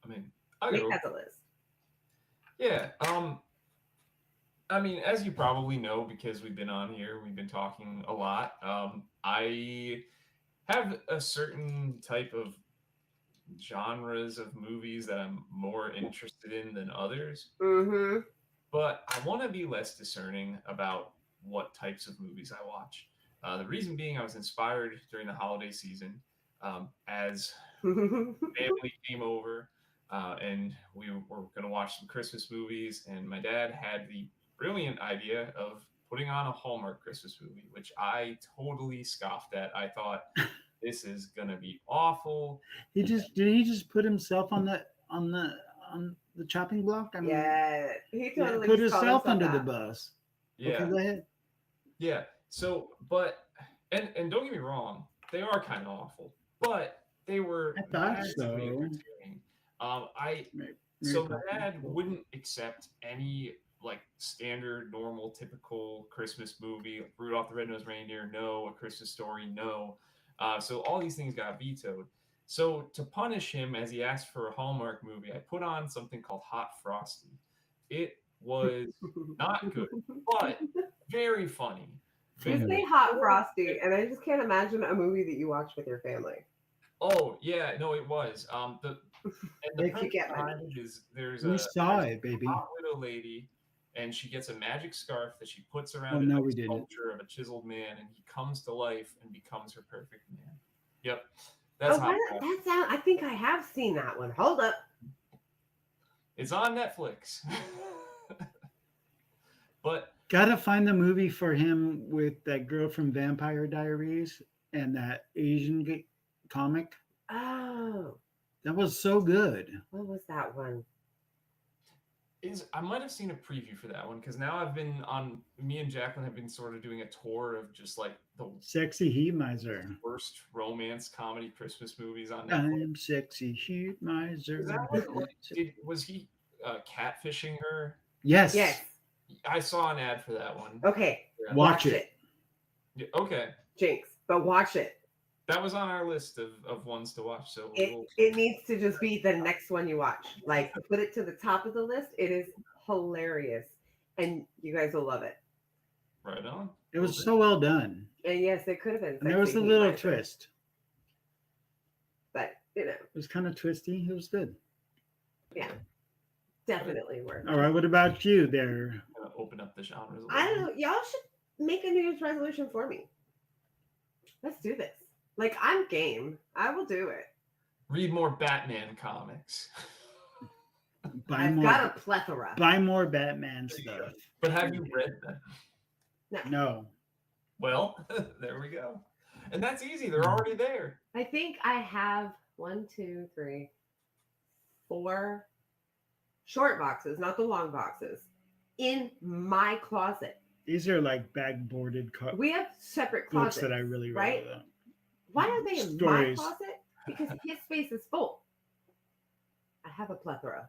I mean, I'll Nick go. has a list. Yeah. I mean, as you probably know, because we've been on here, we've been talking a lot. I have a certain type of genres of movies that I'm more interested in than others. Mm-hmm. But I want to be less discerning about what types of movies I watch. The reason being, I was inspired during the holiday season as family came over and we were going to watch some Christmas movies, and my dad had the brilliant idea of putting on a Hallmark Christmas movie, which I totally scoffed at. I thought this is going to be awful. He just put himself on the chopping block? I mean, Yeah, he yeah, totally put just called himself himself under the out. bus. Okay, Yeah, go ahead. yeah. So, but and don't get me wrong, they are kind of awful, but they were I thought massively so. entertaining. I Mary, Mary So my Poppins. dad wouldn't accept any like standard, normal, typical Christmas movie. Like Rudolph the Red-Nosed Reindeer, no. A Christmas Story, no. So all these things got vetoed. So to punish him, as he asked for a Hallmark movie, I put on something called Hot Frosty. It was not good, but very funny. You Very. say Hot Frosty, and I just can't imagine a movie that you watch with your family. Oh yeah, no, it was. The If you premise get my behind it is We saw there's it, baby. a hot widow lady, and she gets a magic scarf that she puts Oh around a no, nice we didn't. sculpture of a chiseled man, and he comes to life and becomes her perfect man. Yep, that's Oh, hot. that sound. I think I have seen that one. Hold up. It's on Netflix. But Gotta find the movie for him with that girl from Vampire Diaries and that Asian comic. Oh, That was so good. what was that one? I might have seen a preview for that one because now me and Jacqueline have been sort of doing a tour of just like the Sexy Heat Miser. worst romance comedy Christmas movies on Netflix. I'm sexy heat miser. Is that one like, was he catfishing her? Yes. Yes. I saw an ad for that one. Okay. Yeah. Watch it. Yeah, okay. Jinx, but watch it. That was on our list of ones to watch. So It needs to just be the next one you watch. Like put it to the top of the list. It is hilarious, and you guys will love it. right on. It was so well done. And yes, it could have been. And there was a Sexy Heat little Miser, twist. but It was kind of twisty. It was good. yeah, definitely worth. All right. What about you there? Gonna open up the genres. A I little don't know. Y'all should make a New Year's resolution for me. Let's do this. Like I'm game. I will do it. Read more Batman comics. I've got a plethora. Buy more Batman stuff. But have you read them? No. Well, there we go. And that's easy. They're already there. I think I have 1, 2, 3, 4 short boxes, not the long boxes, in my closet. These are like bag-boarded We have separate books closets that I really right? read. Why are they in Stories. my closet? Because his space is full. I have a plethora.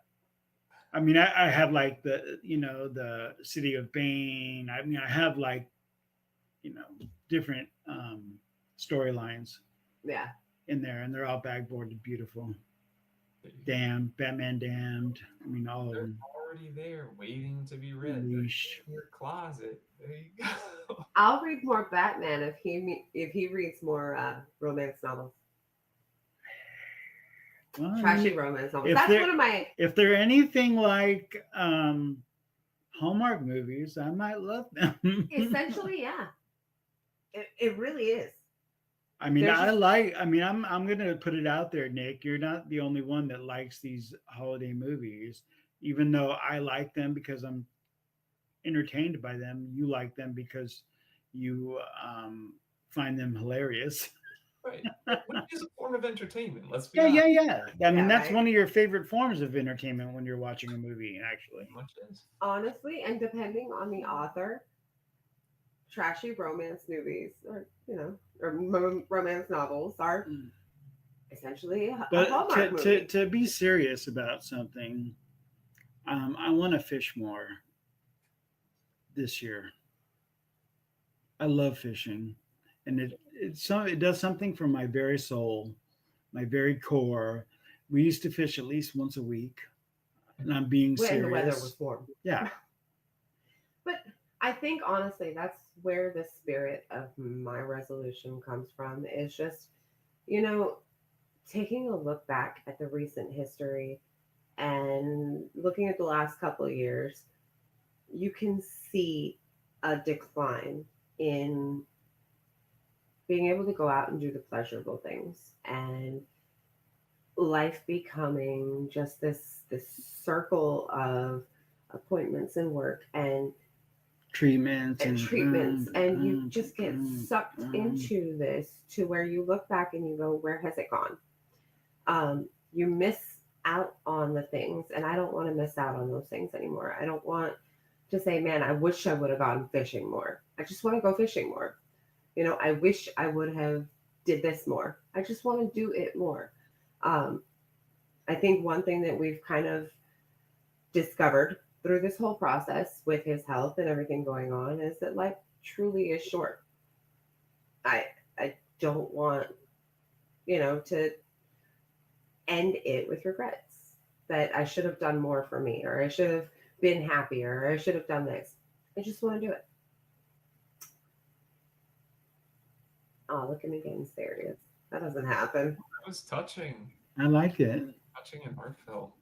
I mean, I have like the City of Bane. I mean, I have like, different storylines Yeah. in there, and they're all bag-boarded, beautiful. Damned, Batman Damned. I mean, all of They're them. already there, waiting to be read. Leash. In your closet. There you go. I'll read more Batman if he reads more romance novels. Well, I Trashy mean, romance novels. if That's they're- one of my if they're anything like Hallmark movies, I might love them. essentially, yeah. It really is. I mean, There's just- I'm gonna put it out there, Nick. You're not the only one that likes these holiday movies, even though I like them because I'm entertained by them. You like them because you find them hilarious. Right. Which is a form of entertainment. Let's be Yeah. honest. I mean, Yeah, that's right? one of your favorite forms of entertainment when you're watching a movie, actually. Much is. Honestly, and depending on the author, trashy romance movies or romance novels are Mm. essentially a But Hallmark movie. to be serious about something, I want to fish more this year. I love fishing, and it does something for my very soul, my very core. We used to fish at least once a week, and I'm being when serious. the weather was warm. Yeah, But I think honestly, that's where the spirit of my resolution comes from. Is just, taking a look back at the recent history and looking at the last couple of years, you can see a decline in being able to go out and do the pleasurable things, and life becoming just this circle of appointments and work Treatments and and treatments, and you just get sucked into this to where you look back and you go, where has it gone? You miss out on the things, and I don't want to miss out on those things anymore. I don't want to say, man, I wish I would have gone fishing more. I just want to go fishing more. I wish I would have did this more. I just want to do it more. I think one thing that we've kind of discovered through this whole process with his health and everything going on is that life truly is short. I don't want, to end it with regrets that I should have done more for me, or I should have been happier, or I should have done this. I just want to do it. Oh, look at me getting serious. That doesn't happen. That was touching. I like it. Touching and heartfelt.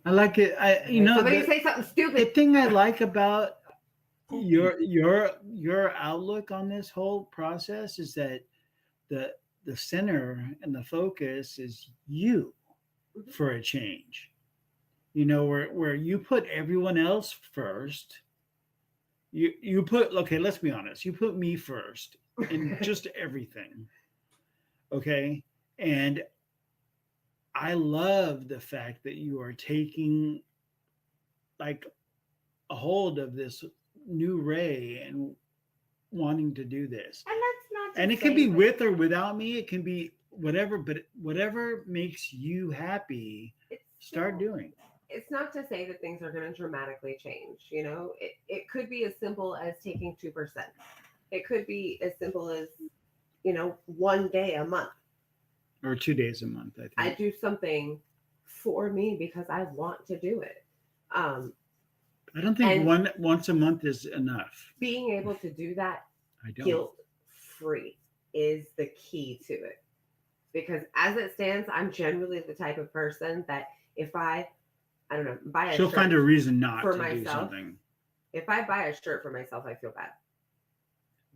I like it. Somebody say something The stupid. thing I like about your outlook on this whole process is that the center and the focus is you for a change. Where you put everyone else first. You put, okay, let's be honest, you put me first in just everything. Okay. And I love the fact that you are taking like a hold of this new Ray and wanting to do this. And that's not. And it can be with or without me. It can be whatever, but whatever makes you happy, start doing. It's not to say that things are going to dramatically change. It could be as simple as taking 2%. It could be as simple as, one day a month. Or 2 days a month, I think. I do something for me because I want to do it. I don't think once a month is enough. Being able to do that I don't. guilt-free is the key to it. Because as it stands, I'm generally the type of person that if I don't know, buy a shirt. She'll find a reason not for to myself. do something. If I buy a shirt for myself, I feel bad.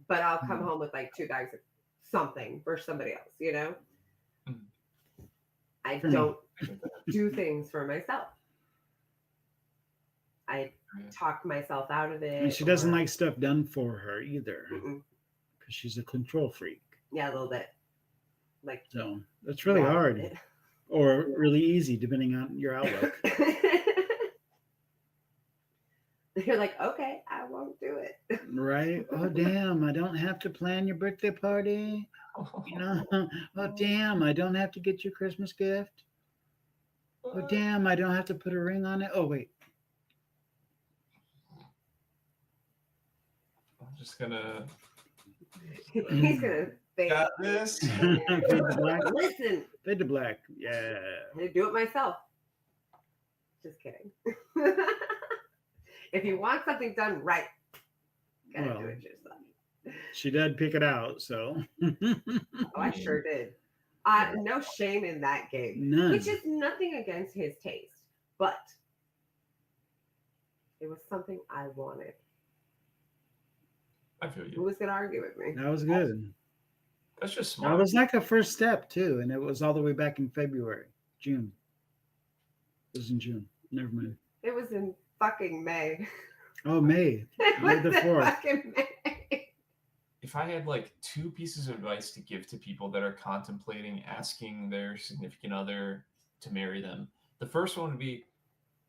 But I'll come home with like 2 bags of something for somebody else, I don't do things for myself. I talk myself out of it. And she doesn't like stuff done for her either. Mm-mm. Because she's a control freak. Yeah, a little bit. So that's really hard. Or really easy, depending on your outlook. You're like, okay, I won't do it. Right? Oh, damn, I don't have to plan your birthday party. Oh, damn, I don't have to get you a Christmas gift. Oh, damn, I don't have to put a ring on it. Oh, wait. I'm just gonna. He's gonna fade. Got this. Fade to black. Listen. Fade to black. Yeah. I'm gonna do it myself. Just kidding. If you want something done right, gotta do it yourself. She did pick it out, so. Oh, I sure did. No shame in that game. None. Which is nothing against his taste, but it was something I wanted. I feel you. Who was gonna argue with me? That was good. That's just smart. That was like a first step too, and it was all the way back in June. It was in June. Never mind. It was in fucking May. Oh, May. It May was the in 4th. fucking May. If I had like 2 pieces of advice to give to people that are contemplating asking their significant other to marry them, the first one would be,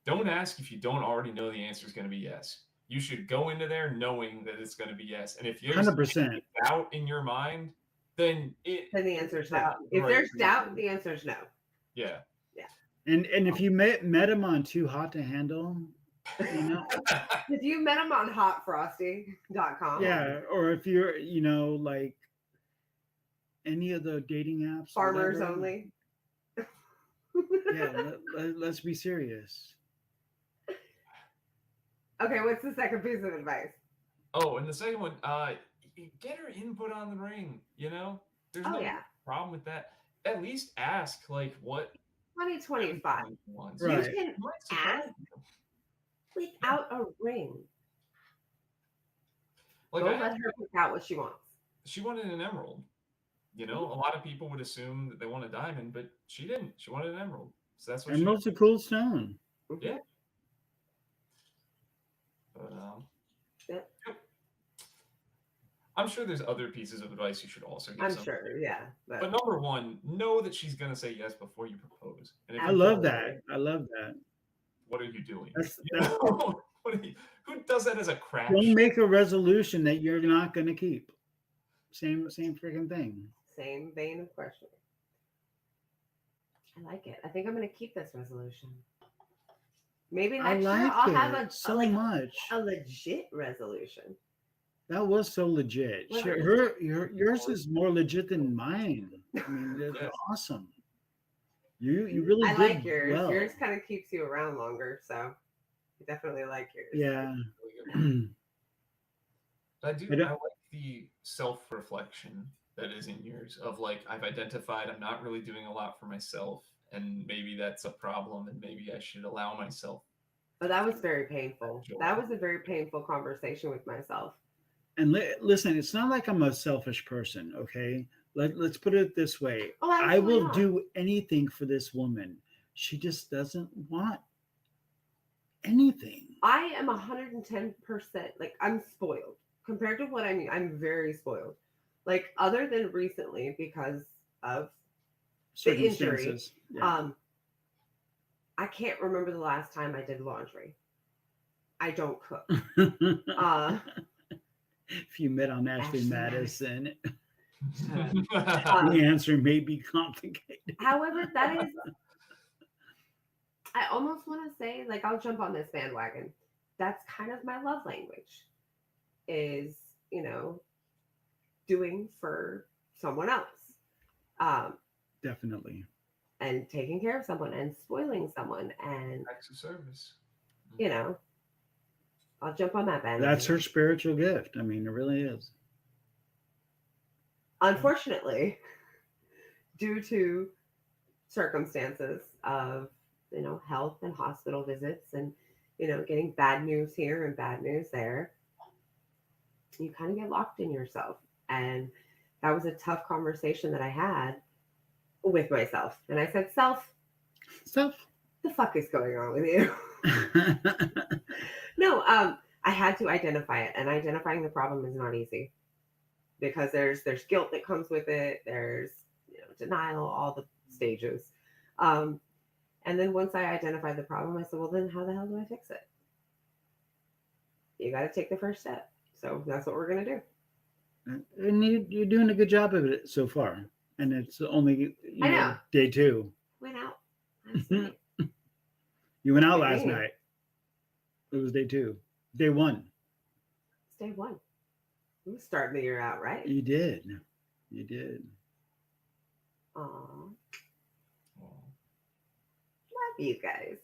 don't ask if you don't already know the answer is going to be yes. You should go into there knowing that it's going to be yes. And if there's 100%. doubt in your mind, then the answer is no. If Right. there's doubt, the answer is no. Yeah. And if you met him on Too Hot to Handle, If you met him on hotfrosty.com. Yeah, or if you're, like any of the dating apps. Farmers whatever, only. Yeah, let's be serious. Okay, what's the second piece of advice? Oh, and the second one, get her input on the ring. There's no problem with that. at least ask like what 2025. everyone wants. You Right. can It might ask surprise you. without a ring. Like Go I let asked, her pick out what she wants. she wanted an emerald. You know, a lot of people would assume that they want a diamond, but she didn't. She wanted an emerald. So that's what she Emerald's a cool stone. Mhm. yeah. But Yeah, I'm sure there's other pieces of advice you should also give I'm somebody. sure. Yeah. But number one, know that she's gonna say yes before you propose. And if I you love don't, that. I love that. what are you doing? That's You know? What are you, who does that as a crap Don't show? make a resolution that you're not going to keep. Same freaking thing. same vein of questioning. I like it. I think I'm going to keep this resolution. Maybe I next year like I'll have it so like much. a legit resolution. That was so legit. Was Sure, it? yours is more legit than mine. I mean, that's Yes. awesome. You really I did like yours. well. Yours kind of keeps you around longer, so I definitely like yours. Yeah. I don't- like the self-reflection that is in yours of like I've identified I'm not really doing a lot for myself and maybe that's a problem and maybe I should allow myself. But that was very painful. Joy. That was a very painful conversation with myself. And listen, it's not like I'm a selfish person, okay? Let's put it this way. Oh, I absolutely will not. do anything for this woman. She just doesn't want anything. I am 110%, like, I'm spoiled compared to what I mean. I'm very spoiled. Like, other than recently because of the injury, Circumstances. Yeah. I can't remember the last time I did laundry. I don't cook. If you met on Ashley Ashley Madison, Uh, the answer may be complicated. However, that is, I almost want to say, like, I'll jump on this bandwagon. That's kind of my love language is, you know, doing for someone else. Definitely. And taking care of someone and spoiling someone. And, Acts of service. you know, I'll jump on that bandwagon. That's her spiritual gift. I mean, it really is. Unfortunately, due to circumstances of, you know, health and hospital visits and, you know, getting bad news here and bad news there, you kind of get locked in yourself. And that was a tough conversation that I had with myself. And I said, self, the fuck is going on with you? No, I had to identify it, and identifying the problem is not easy because there's guilt that comes with it. There's, you know, denial, all the stages. And then once I identified the problem, I said, well, then how the hell do I fix it? You got to take the first step. So that's what we're going to do. And you're doing a good job of it so far. And it's only I know. day 2. Went out last night. You went out What do you last mean? night. It was day 2. Day 1. It's day 1. We started the year out, right? You did. You did. Aw, Oh. love you guys.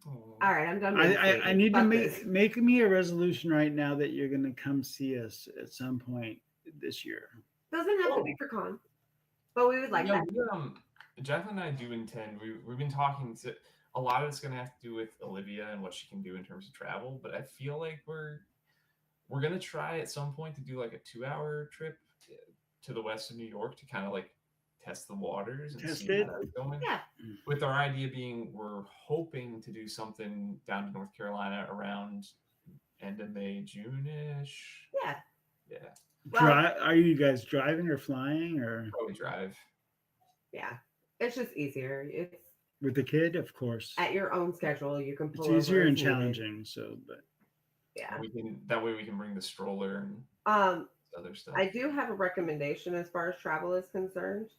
Oh. All right, I'm done. I need to Fuck make this. make me a resolution right now that you're going to come see us at some point this year. Doesn't have to be for con, but we would like Yeah, that. Jacqueline and I do intend. We've been talking to a lot of it's going to have to do with Olivia and what she can do in terms of travel. But I feel like we're going to try at some point to do like a 2-hour trip to the west of New York to kind of like test the waters and Test see it. how that's going. Yeah. With our idea being we're hoping to do something down to North Carolina around end of May, June-ish. Yeah. Yeah. Well, Are you guys driving or flying or Probably drive. yeah. It's just easier. It's with the kid? Of course. at your own schedule. You can pull It's over easier as and needed. challenging. So, but Yeah. That way we can bring the stroller and other stuff. I do have a recommendation as far as travel is concerned.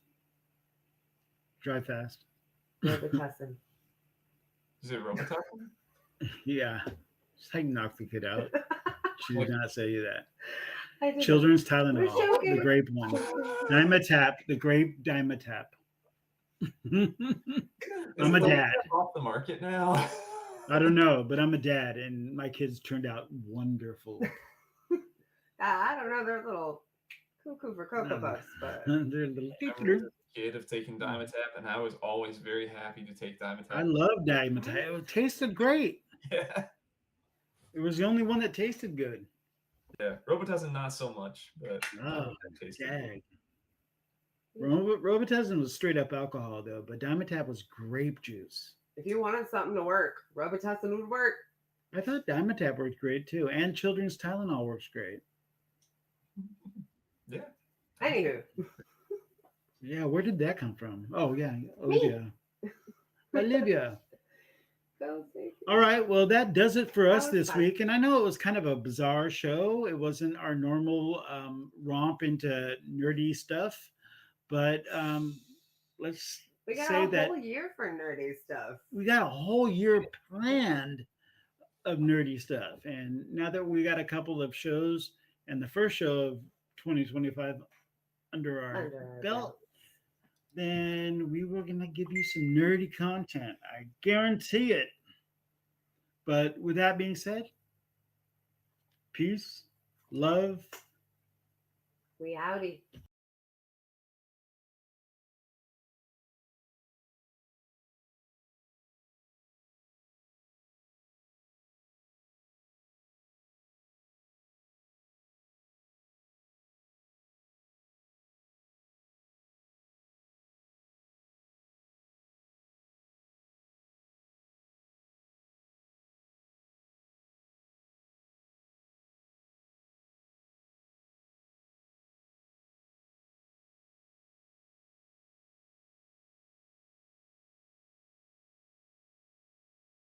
drive fast. Robitussin. Is it Robitussin? Yeah. Just like knock the kid out. She did not say you that. I did Children's Tylenol, We're joking. the grape one. Dimetap, the grape Dimetap. I'm a dad. Off the market now. I don't know, but I'm a dad, and my kids turned out wonderful. I don't know. They're a little cuckoo for Cocoa Puffs, but They're little. kid of taking Mm. Dimetapp, and I was always very happy to take I Dimetapp. love Diamond. It tasted great. Yeah, It was the only one that tasted good. yeah. Robitussin not so much, but Oh, Dimetapp tasted good. dag. Robitussin was straight up alcohol though, but Dimetapp was grape juice. If you wanted something to work, Robitussin would work. I thought Dimetapp worked great too, and Children's Tylenol works great. Yeah. Anywho, Yeah, where did that come from? Oh yeah, Olivia. Olivia. go see. All right, well that does it for That us was this fun. week, and I know it was kind of a bizarre show. It wasn't our normal romp into nerdy stuff, but let's We got say a that whole year for nerdy stuff. we got a whole year planned of nerdy stuff, and now that we got a couple of shows and the first show of 2025 under our Under our belt, then we were going to give you some nerdy content. I guarantee it. But with that being said, peace, love. We outie.